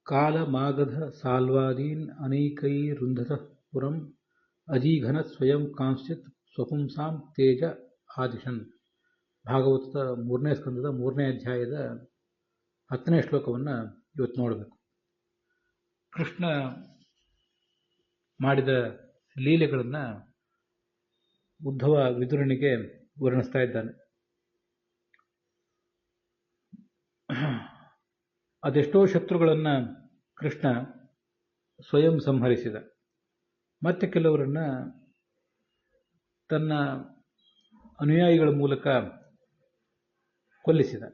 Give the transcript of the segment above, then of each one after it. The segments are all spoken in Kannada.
ಕಾಲಮಾಗಧ ಸಾಲ್ವಾದೀನ್ ಅನೈಕೈರುಂಧತಃ ಪುರಂ ಅಜೀಘನ ಸ್ವಯಂ ಕಾಂಶ್ಚಿತ್ ಸ್ವಪುಂಸಾಂ ತೇಜ ಆದಿಶನ್. ಭಾಗವತದ 3ನೇ ಸ್ಕಂದದ 3ನೇ ಅಧ್ಯಾಯದ 10ನೇ ಶ್ಲೋಕವನ್ನು ಇವತ್ತು ನೋಡಬೇಕು. ಕೃಷ್ಣ ಮಾಡಿದ ಲೀಲೆಗಳನ್ನು ಉದ್ಧವ ವಿದುರನಿಗೆ ವರ್ಣಿಸ್ತಾ ಇದ್ದಾನೆ. ಅದೆಷ್ಟೋ ಶತ್ರುಗಳನ್ನು ಕೃಷ್ಣ ಸ್ವಯಂ ಸಂಹರಿಸಿದ. ಮತ್ತೆ ಕೆಲವರನ್ನು ತನ್ನ ಅನುಯಾಯಿಗಳ ಮೂಲಕ ಕೊಲ್ಲಿಸಿದ.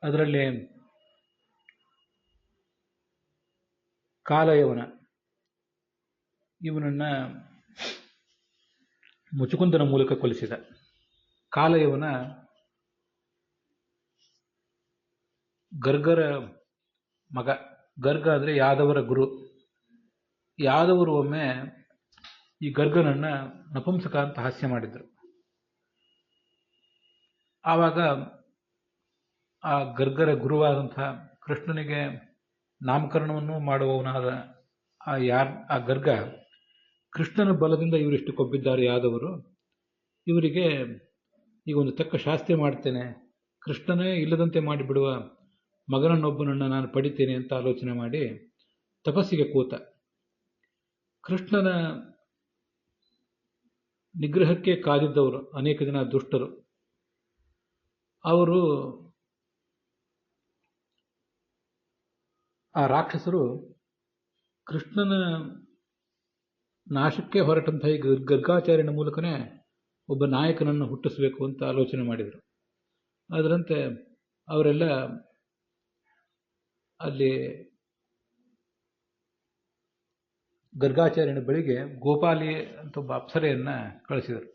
ಅದರಲ್ಲಿ ಕಾಲಯವನ ಇವನನ್ನು ಮುಚುಕುಂದನ ಮೂಲಕ ಕೊಲ್ಲಿಸಿದ. ಕಾಲಯವನ ಗರ್ಗರ ಮಗ. ಗರ್ಗ ಅಂದರೆ ಯಾದವರ ಗುರು. ಯಾದವರು ಒಮ್ಮೆ ಈ ಗರ್ಗನನ್ನು ನಪುಂಸಕ ಅಂತ ಹಾಸ್ಯ ಮಾಡಿದರು. ಆವಾಗ ಆ ಗರ್ಗರ ಗುರುವಾದಂಥ ಕೃಷ್ಣನಿಗೆ ನಾಮಕರಣವನ್ನು ಮಾಡುವವನಾದ ಆ ಗರ್ಗ ಕೃಷ್ಣನ ಬಲದಿಂದ ಇವರಿಷ್ಟು ಕೊಬ್ಬಿದ್ದಾರೆ ಯಾದವರು, ಇವರಿಗೆ ಈಗ ಒಂದು ತಕ್ಕ ಶಾಸ್ತಿ ಮಾಡ್ತೇನೆ, ಕೃಷ್ಣನೇ ಇಲ್ಲದಂತೆ ಮಾಡಿಬಿಡುವ ಮಗನನ್ನೊಬ್ಬನನ್ನು ನಾನು ಪಡಿತೇನೆ ಅಂತ ಆಲೋಚನೆ ಮಾಡಿ ತಪಸ್ಸಿಗೆ ಕೂತ. ಕೃಷ್ಣನ ನಿಗ್ರಹಕ್ಕೆ ಕಾದಿದ್ದವರು ಅನೇಕ ಜನ ದುಷ್ಟರು. ಅವರು ಆ ರಾಕ್ಷಸರು ಕೃಷ್ಣನ ನಾಶಕ್ಕೆ ಹೊರಟಂಥ ಈ ಗರ್ಗಾಚಾರ್ಯನ ಮೂಲಕನೇ ಒಬ್ಬ ನಾಯಕನನ್ನು ಹುಟ್ಟಿಸಬೇಕು ಅಂತ ಆಲೋಚನೆ ಮಾಡಿದರು. ಅದರಂತೆ ಅವರೆಲ್ಲ ಅಲ್ಲಿ ಗರ್ಗಾಚಾರ್ಯನ ಬಳಿಗೆ ಗೋಪಾಲಿ ಅಂತ ಒಬ್ಬ ಅಪ್ಸರೆಯನ್ನು ಕಳಿಸಿದರು.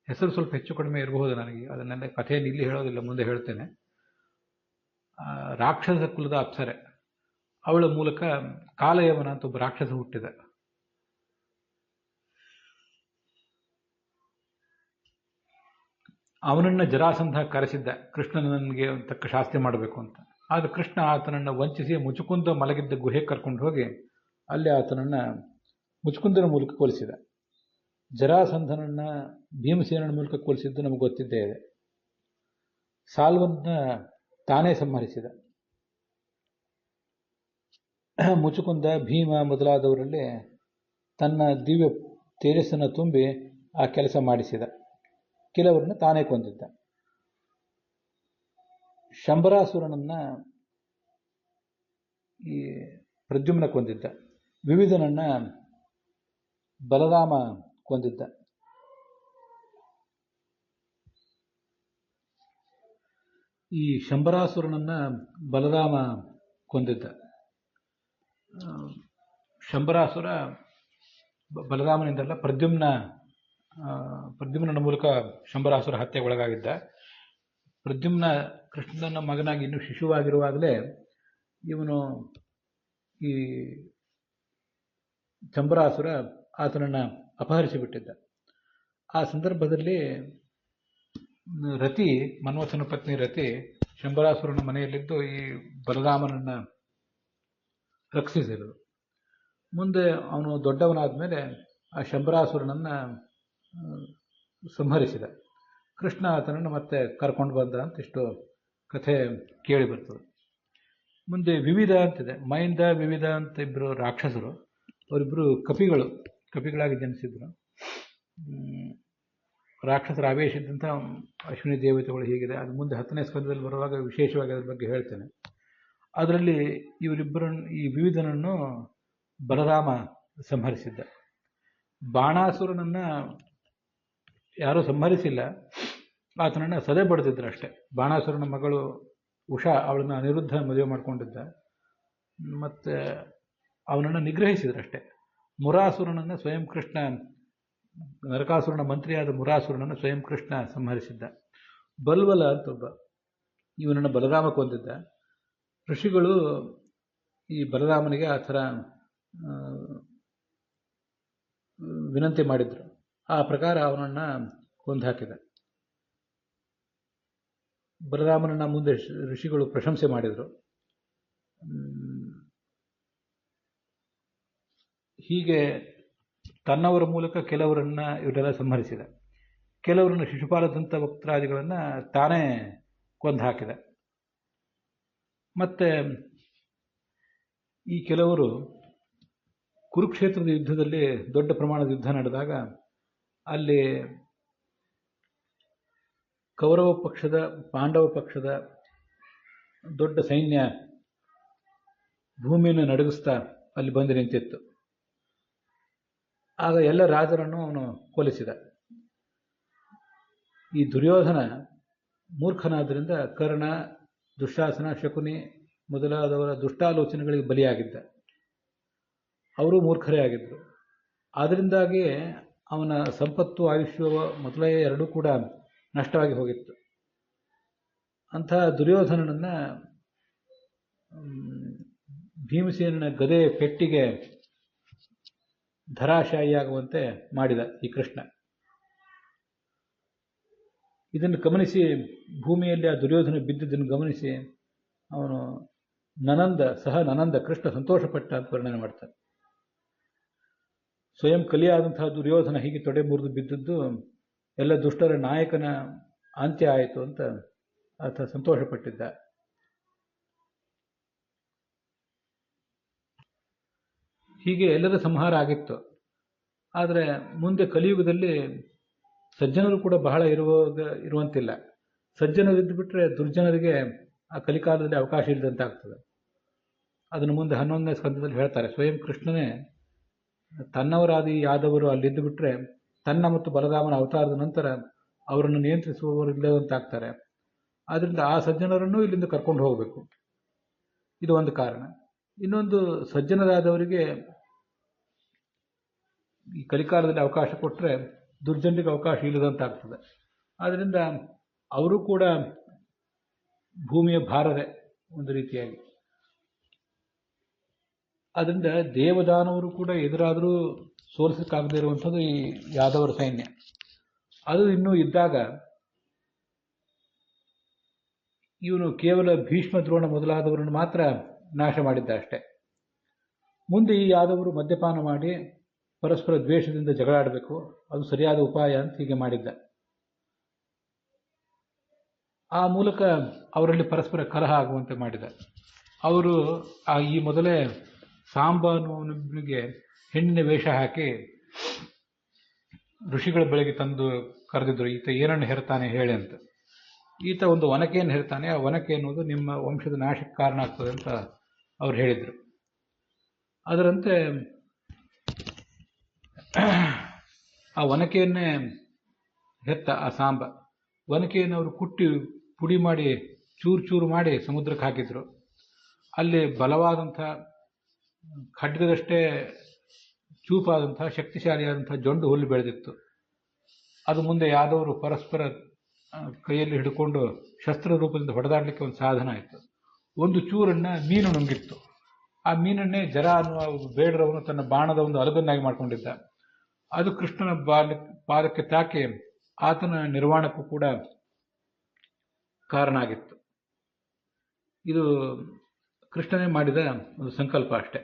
ಹೆಸರು ಸ್ವಲ್ಪ ಹೆಚ್ಚು ಕಡಿಮೆ ಇರಬಹುದು, ನನಗೆ ಅದನ್ನೆಲ್ಲ ಕಥೆಯನ್ನು ಇಲ್ಲಿ ಹೇಳೋದಿಲ್ಲ, ಮುಂದೆ ಹೇಳ್ತೇನೆ. ರಾಕ್ಷಸ ಕುಲದ ಅಪ್ಸರೆ, ಅವಳ ಮೂಲಕ ಕಾಲಯವನ ಅಂತ ಒಬ್ಬ ರಾಕ್ಷಸ ಹುಟ್ಟಿದ. ಅವನನ್ನು ಜರಾಸಂಧ ಕರೆಸಿದ್ದ, ಕೃಷ್ಣನಿಗೆ ತಕ್ಕ ಶಾಸ್ತಿ ಮಾಡಬೇಕು ಅಂತ. ಆದರೆ ಕೃಷ್ಣ ಆತನನ್ನು ವಂಚಿಸಿ ಮುಚುಕುಂದ ಮಲಗಿದ್ದ ಗುಹೆ ಕರ್ಕೊಂಡು ಹೋಗಿ ಅಲ್ಲಿ ಆತನನ್ನು ಮುಚುಕುಂದನ ಮೂಲಕ ಕೊಲಿಸಿದ. ಜರಾಸಂಧನನ್ನು ಭೀಮಸೇನನ ಮೂಲಕ ಕೊಲಿಸಿದ್ದು ನಮಗೆ ಗೊತ್ತಿದ್ದೇ ಇದೆ. ಸಾಲ್ವನ್ನ ತಾನೇ ಸಂಹರಿಸಿದ. ಮುಚುಕುಂದ, ಭೀಮ ಮೊದಲಾದವರಲ್ಲಿ ತನ್ನ ದಿವ್ಯ ತೇಜಸ್ಸನ್ನು ತುಂಬಿ ಆ ಕೆಲಸ ಮಾಡಿಸಿದ. ಕೆಲವರನ್ನು ತಾನೇ ಕೊಂದಿದ್ದ. ಶಂಬರಾಸುರನನ್ನ ಈ ಪ್ರದ್ಯುಮ್ನ ಕೊಂದಿದ್ದ. ವಿವಿಧನನ್ನ ಬಲರಾಮ ಕೊಂದಿದ್ದ. ಈ ಶಂಬರಾಸುರನನ್ನ ಬಲರಾಮ ಕೊಂದಿದ್ದ. ಶಂಬರಾಸುರ ಬಲರಾಮನಿಂದಲ್ಲ, ಪ್ರದ್ಯುಮ್ನ ಮೂಲಕ ಶಂಬರಾಸುರ ಹತ್ಯೆಗೆ ಒಳಗಾಗಿದ್ದ. ಪ್ರದ್ಯುಮ್ನ ಕೃಷ್ಣನ ಮಗನಾಗಿ ಇನ್ನೂ ಶಿಶುವಾಗಿರುವಾಗಲೇ ಇವನು ಈ ಶಂಬರಾಸುರ ಆತನನ್ನು ಅಪಹರಿಸಿಬಿಟ್ಟಿದ್ದ. ಆ ಸಂದರ್ಭದಲ್ಲಿ ರತಿ, ಮನ್ವಸನ ಪತ್ನಿ ರತಿ, ಶಂಬರಾಸುರನ ಮನೆಯಲ್ಲಿದ್ದು ಈ ಬಲರಾಮನನ್ನು ರಕ್ಷಿಸಿದರು. ಮುಂದೆ ಅವನು ದೊಡ್ಡವನಾದ ಮೇಲೆ ಆ ಶಂಬರಾಸುರನನ್ನು ಸಂಹರಿಸಿದ. ಕೃಷ್ಣ ಆತನನ್ನು ಮತ್ತೆ ಕರ್ಕೊಂಡು ಬಂದ ಅಂತ ಇಷ್ಟು ಕಥೆ ಕೇಳಿ ಬರ್ತದೆ. ಮುಂದೆ ವಿವಿಧ ಅಂತಿದೆ. ಮೈಂದ, ವಿವಿಧ ಅಂತ ಇಬ್ಬರು ರಾಕ್ಷಸರು. ಅವರಿಬ್ಬರು ಕಪಿಗಳಾಗಿ ಜನಿಸಿದ್ರು. ರಾಕ್ಷಸರ ಆವೇಶ ಇದ್ದಂಥ ಅಶ್ವಿನಿ ದೇವತೆಗಳು ಹೀಗಿದೆ. ಅದು ಮುಂದೆ 10ನೇ ಸ್ಕಂದದಲ್ಲಿ ಬರುವಾಗ ವಿಶೇಷವಾಗಿ ಅದರ ಬಗ್ಗೆ ಹೇಳ್ತೇನೆ. ಅದರಲ್ಲಿ ಇವರಿಬ್ಬರನ್ನು, ಈ ವಿವಿಧನನ್ನು ಬಲರಾಮ ಸಂಹರಿಸಿದ್ದ. ಬಾಣಾಸುರನನ್ನು ಯಾರೂ ಸಂಹರಿಸಿಲ್ಲ, ಆತನನ್ನು ಸದೆ ಬಡ್ದಿದ್ರು ಅಷ್ಟೇ. ಬಾಣಾಸುರನ ಮಗಳು ಉಷಾ, ಅವಳನ್ನು ಅನಿರುದ್ಧ ಮದುವೆ ಮಾಡಿಕೊಂಡಿದ್ದ. ಮತ್ತು ಅವನನ್ನು ನಿಗ್ರಹಿಸಿದ್ರಷ್ಟೇ. ಮುರಾಸುರನನ್ನು ಸ್ವಯಂ ಕೃಷ್ಣ, ನರಕಾಸುರನ ಮಂತ್ರಿಯಾದ ಮುರಾಸುರನನ್ನು ಸ್ವಯಂ ಕೃಷ್ಣ ಸಂಹರಿಸಿದ್ದ. ಬಲ್ವಲ ಅಂತ ಒಬ್ಬ, ಇವನನ್ನು ಬಲರಾಮ ಕೊಂದಿದ್ದ. ಋಷಿಗಳು ಈ ಬಲರಾಮನಿಗೆ ಆ ಥರ ವಿನಂತಿ ಮಾಡಿದ್ರು. ಆ ಪ್ರಕಾರ ಅವನನ್ನು ಕೊಂದು ಹಾಕಿದ. ಬಲರಾಮನನ್ನು ಮುಂದೆ ಋಷಿಗಳು ಪ್ರಶಂಸೆ ಮಾಡಿದರು. ಹೀಗೆ ತನ್ನವರ ಮೂಲಕ ಕೆಲವರನ್ನ ಇವರೆಲ್ಲ ಸಂಹರಿಸಿದ. ಕೆಲವರನ್ನು ಶಿಶುಪಾಲದಂಥ ವಕ್ತಾದಿಗಳನ್ನು ತಾನೇ ಕೊಂದು ಹಾಕಿದ. ಮತ್ತೆ ಈ ಕೆಲವರು ಕುರುಕ್ಷೇತ್ರದ ಯುದ್ಧದಲ್ಲಿ ದೊಡ್ಡ ಪ್ರಮಾಣದ ಯುದ್ಧ ನಡೆದಾಗ ಅಲ್ಲಿ ಕೌರವ ಪಕ್ಷದ ಪಾಂಡವ ಪಕ್ಷದ ದೊಡ್ಡ ಸೈನ್ಯ ಭೂಮಿಯನ್ನು ನಡುಗಿಸ್ತಾ ಅಲ್ಲಿ ಬಂದು ನಿಂತಿತ್ತು. ಆಗ ಎಲ್ಲ ರಾಜರನ್ನು ಅವನು ಕೊಲಿಸಿದ. ಈ ದುರ್ಯೋಧನ ಮೂರ್ಖನಾದ್ದರಿಂದ ಕರ್ಣ, ದುಶ್ಯಾಸನ, ಶಕುನಿ ಮೊದಲಾದವರ ದುಷ್ಟಾಲೋಚನೆಗಳಿಗೆ ಬಲಿಯಾಗಿದ್ದ. ಅವರು ಮೂರ್ಖರೇ ಆಗಿದ್ದರು. ಆದ್ದರಿಂದಾಗಿಯೇ ಅವನ ಸಂಪತ್ತು, ಆಯುಷ್ಯ ಮೊದಲೇ ಎರಡೂ ಕೂಡ ನಷ್ಟವಾಗಿ ಹೋಗಿತ್ತು. ಅಂತಹ ದುರ್ಯೋಧನನನ್ನು ಭೀಮಸೇನನ ಗದೆ ಪೆಟ್ಟಿಗೆ ಧರಾಶಾಯಿಯಾಗುವಂತೆ ಮಾಡಿದ ಈ ಕೃಷ್ಣ. ಇದನ್ನು ಗಮನಿಸಿ, ಭೂಮಿಯಲ್ಲಿ ಆ ದುರ್ಯೋಧನ ಬಿದ್ದಿದ್ದನ್ನು ಗಮನಿಸಿ ಅವನು ನನಂದ ಕೃಷ್ಣ ಸಂತೋಷಪಟ್ಟ ಅಂತ ವರ್ಣನೆ ಮಾಡ್ತಾನೆ. ಸ್ವಯಂ ಕಲಿಯಾದಂತಹ ದುರ್ಯೋಧನ ಹೀಗೆ ತೊಡೆ ಮುರಿದು ಬಿದ್ದದ್ದು ಎಲ್ಲ ದುಷ್ಟರ ನಾಯಕನ ಅಂತ್ಯ ಆಯಿತು ಅಂತ ಆತ ಸಂತೋಷಪಟ್ಟಿದ್ದ. ಹೀಗೆ ಎಲ್ಲರ ಸಂಹಾರ ಆಗಿತ್ತು. ಆದರೆ ಮುಂದೆ ಕಲಿಯುಗದಲ್ಲಿ ಸಜ್ಜನರು ಕೂಡ ಬಹಳ ಇರುವಂತಿಲ್ಲ. ಸಜ್ಜನರಿದ್ದು ಬಿಟ್ಟರೆ ದುರ್ಜನರಿಗೆ ಆ ಕಲಿಕಾಲದಲ್ಲಿ ಅವಕಾಶ ಇಲ್ಲದಂತೆ ಆಗ್ತದೆ. ಅದನ್ನು ಮುಂದೆ 11ನೇ ಸ್ಕಂದದಲ್ಲಿ ಹೇಳ್ತಾರೆ. ಸ್ವಯಂ ಕೃಷ್ಣನೇ ತನ್ನವರಾದಿ ಯಾದವರು ಅಲ್ಲಿದ್ದು ಬಿಟ್ಟರೆ ತನ್ನ ಮತ್ತು ಬಲರಾಮನ ಅವತಾರದ ನಂತರ ಅವರನ್ನು ನಿಯಂತ್ರಿಸುವವರು ಇಲ್ಲದಂತಾಗ್ತಾರೆ. ಆದ್ದರಿಂದ ಆ ಸಜ್ಜನರನ್ನು ಇಲ್ಲಿಂದ ಕರ್ಕೊಂಡು ಹೋಗಬೇಕು. ಇದು ಒಂದು ಕಾರಣ. ಇನ್ನೊಂದು, ಸಜ್ಜನರಾದವರಿಗೆ ಈ ಕಲಿಕಾಲದಲ್ಲಿ ಅವಕಾಶ ಕೊಟ್ಟರೆ ದುರ್ಜನರಿಗೆ ಅವಕಾಶ ಇಲ್ಲದಂತಾಗ್ತದೆ. ಆದ್ದರಿಂದ ಅವರು ಕೂಡ ಭೂಮಿಯ ಭಾರವೇ ಒಂದು ರೀತಿಯಾಗಿ. ಅದರಿಂದ ದೇವದಾನವರು ಕೂಡ ಎದುರಾದರೂ ಸೋಲಿಸಕ್ಕಾಗದೇ ಇರುವಂಥದ್ದು ಈ ಯಾದವರ ಸೈನ್ಯ. ಅದು ಇನ್ನೂ ಇದ್ದಾಗ ಇವನು ಕೇವಲ ಭೀಷ್ಮ, ದ್ರೋಣ ಮೊದಲಾದವರನ್ನು ಮಾತ್ರ ನಾಶ ಮಾಡಿದ್ದ ಅಷ್ಟೇ. ಮುಂದೆ ಈ ಯಾದವರು ಮದ್ಯಪಾನ ಮಾಡಿ ಪರಸ್ಪರ ದ್ವೇಷದಿಂದ ಜಗಳಾಡಬೇಕು, ಅದು ಸರಿಯಾದ ಉಪಾಯ ಅಂತ ಹೀಗೆ ಮಾಡಿದ್ದ. ಆ ಮೂಲಕ ಅವರಲ್ಲಿ ಪರಸ್ಪರ ಕಲಹ ಆಗುವಂತೆ ಮಾಡಿದ. ಅವರು ಈ ಮೊದಲೇ ಸಾಂಬ ಅನ್ನುವನಿಗೆ ಹೆಣ್ಣಿನ ವೇಷ ಹಾಕಿ ಋಷಿಗಳ ಬಳಿಗೆ ತಂದು ಕರೆದಿದ್ರು. ಈತ ಏನನ್ನು ಹೆರ್ತಾನೆ ಹೇಳಿ ಅಂತ. ಈತ ಒಂದು ಒನಕೆಯನ್ನು ಹೆರ್ತಾನೆ. ಆ ಒನಕೆ ಅನ್ನೋದು ನಿಮ್ಮ ವಂಶದ ನಾಶಕ್ಕೆ ಕಾರಣ ಆಗ್ತದೆ ಅಂತ ಅವ್ರು ಹೇಳಿದರು. ಅದರಂತೆ ಆ ಒನಕೆಯನ್ನೇ ಹೆತ್ತ ಆ ಸಾಂಬ. ಒನಕೆಯನ್ನು ಅವರು ಕುಟ್ಟಿ ಪುಡಿ ಮಾಡಿ ಚೂರು ಚೂರು ಮಾಡಿ ಸಮುದ್ರಕ್ಕೆ ಹಾಕಿದ್ರು. ಅಲ್ಲಿ ಬಲವಾದಂಥ ಖಡ್ಗದಷ್ಟೇ ಚೂಪಾದಂಥ ಶಕ್ತಿಶಾಲಿಯಾದಂಥ ಜೊಂಡು ಹುಲ್ಲು ಬೆಳೆದಿತ್ತು. ಅದು ಮುಂದೆ ಯಾದವರು ಪರಸ್ಪರ ಕೈಯಲ್ಲಿ ಹಿಡ್ಕೊಂಡು ಶಸ್ತ್ರ ರೂಪದಿಂದ ಹೊಡೆದಾಡಲಿಕ್ಕೆ ಒಂದು ಸಾಧನ ಆಯಿತು. ಒಂದು ಚೂರನ್ನು ಮೀನು ನುಂಗಿತ್ತು. ಆ ಮೀನನ್ನೇ ಜರ ಅನ್ನುವ ಬೇಡರವನು ತನ್ನ ಬಾಣದ ಒಂದು ಅಲಗನ್ನಾಗಿ ಮಾಡಿಕೊಂಡಿದ್ದ. ಅದು ಕೃಷ್ಣನ ಪಾದಕ್ಕೆ ತಾಕಿ ಆತನ ನಿರ್ವಾಣಕ್ಕೂ ಕೂಡ ಕಾರಣ ಆಗಿತ್ತು. ಇದು ಕೃಷ್ಣನೇ ಮಾಡಿದ ಒಂದು ಸಂಕಲ್ಪ ಅಷ್ಟೆ.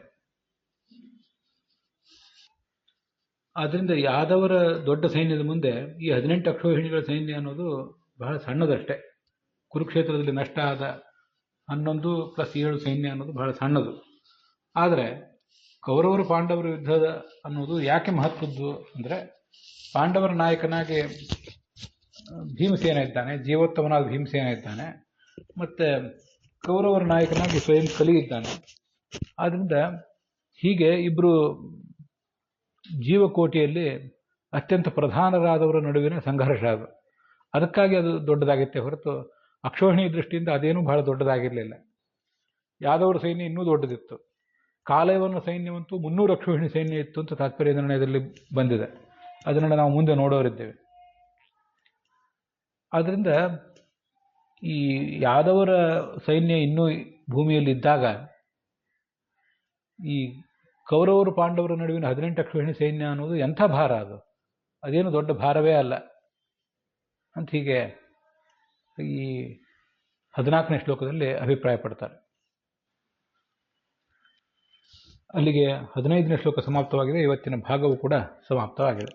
ಆದ್ದರಿಂದ ಯಾದವರ ದೊಡ್ಡ ಸೈನ್ಯದ ಮುಂದೆ ಈ 18 ಅಕ್ಷೋಹಿಣಿಗಳ ಸೈನ್ಯ ಅನ್ನೋದು ಬಹಳ ಸಣ್ಣದಷ್ಟೇ. ಕುರುಕ್ಷೇತ್ರದಲ್ಲಿ ನಷ್ಟ ಆದ 11 + 7 ಸೈನ್ಯ ಅನ್ನೋದು ಬಹಳ ಸಣ್ಣದು. ಆದರೆ ಕೌರವರು ಪಾಂಡವರ ಯುದ್ಧದ ಅನ್ನೋದು ಯಾಕೆ ಮಹತ್ವದ್ದು ಅಂದರೆ, ಪಾಂಡವರ ನಾಯಕನಾಗಿ ಭೀಮಸೇನ ಇದ್ದಾನೆ, ಜೀವೋತ್ತಮನಾದ ಭೀಮಸೇನ ಇದ್ದಾನೆ, ಮತ್ತು ಕೌರವರ ನಾಯಕನಾಗಿ ಸ್ವಯಂ ಕಲಿ ಇದ್ದಾನೆ. ಆದ್ದರಿಂದ ಹೀಗೆ ಇಬ್ಬರು ಜೀವಕೋಟಿಯಲ್ಲಿ ಅತ್ಯಂತ ಪ್ರಧಾನರಾದವರ ನಡುವಿನ ಸಂಘರ್ಷ ಅದು. ಅದಕ್ಕಾಗಿ ಅದು ದೊಡ್ಡದಾಗಿತ್ತೆ ಹೊರತು ಅಕ್ಷೋಹಿಣಿ ದೃಷ್ಟಿಯಿಂದ ಅದೇನೂ ಬಹಳ ದೊಡ್ಡದಾಗಿರಲಿಲ್ಲ. ಯಾದವರ ಸೈನ್ಯ ಇನ್ನೂ ದೊಡ್ಡದಿತ್ತು. ಕಾಲಯವನ ಸೈನ್ಯವಂತೂ 300 ಅಕ್ಷೋಹಿಣಿ ಸೈನ್ಯ ಇತ್ತು ಅಂತ ತಾತ್ಪರ್ಯ ನಿರ್ಣಯದಲ್ಲಿ ಬಂದಿದೆ. ಅದನ್ನು ನಾವು ಮುಂದೆ ನೋಡೋರಿದ್ದೇವೆ. ಆದ್ದರಿಂದ ಈ ಯಾದವರ ಸೈನ್ಯ ಇನ್ನೂ ಭೂಮಿಯಲ್ಲಿದ್ದಾಗ ಈ ಕೌರವರು ಪಾಂಡವರ ನಡುವಿನ 18 ಅಕ್ಷೋಹಿಣಿ ಸೈನ್ಯ ಅನ್ನೋದು ಎಂಥ ಭಾರ ಅದು, ಅದೇನು ದೊಡ್ಡ ಭಾರವೇ ಅಲ್ಲ ಅಂತ ಹೀಗೆ ಈ 14ನೇ ಶ್ಲೋಕದಲ್ಲಿ ಅಭಿಪ್ರಾಯ ಪಡ್ತಾರೆ. ಅಲ್ಲಿಗೆ 15ನೇ ಶ್ಲೋಕ ಸಮಾಪ್ತವಾಗಿದೆ. ಇವತ್ತಿನ ಭಾಗವು ಕೂಡ ಸಮಾಪ್ತವಾಗಿದೆ.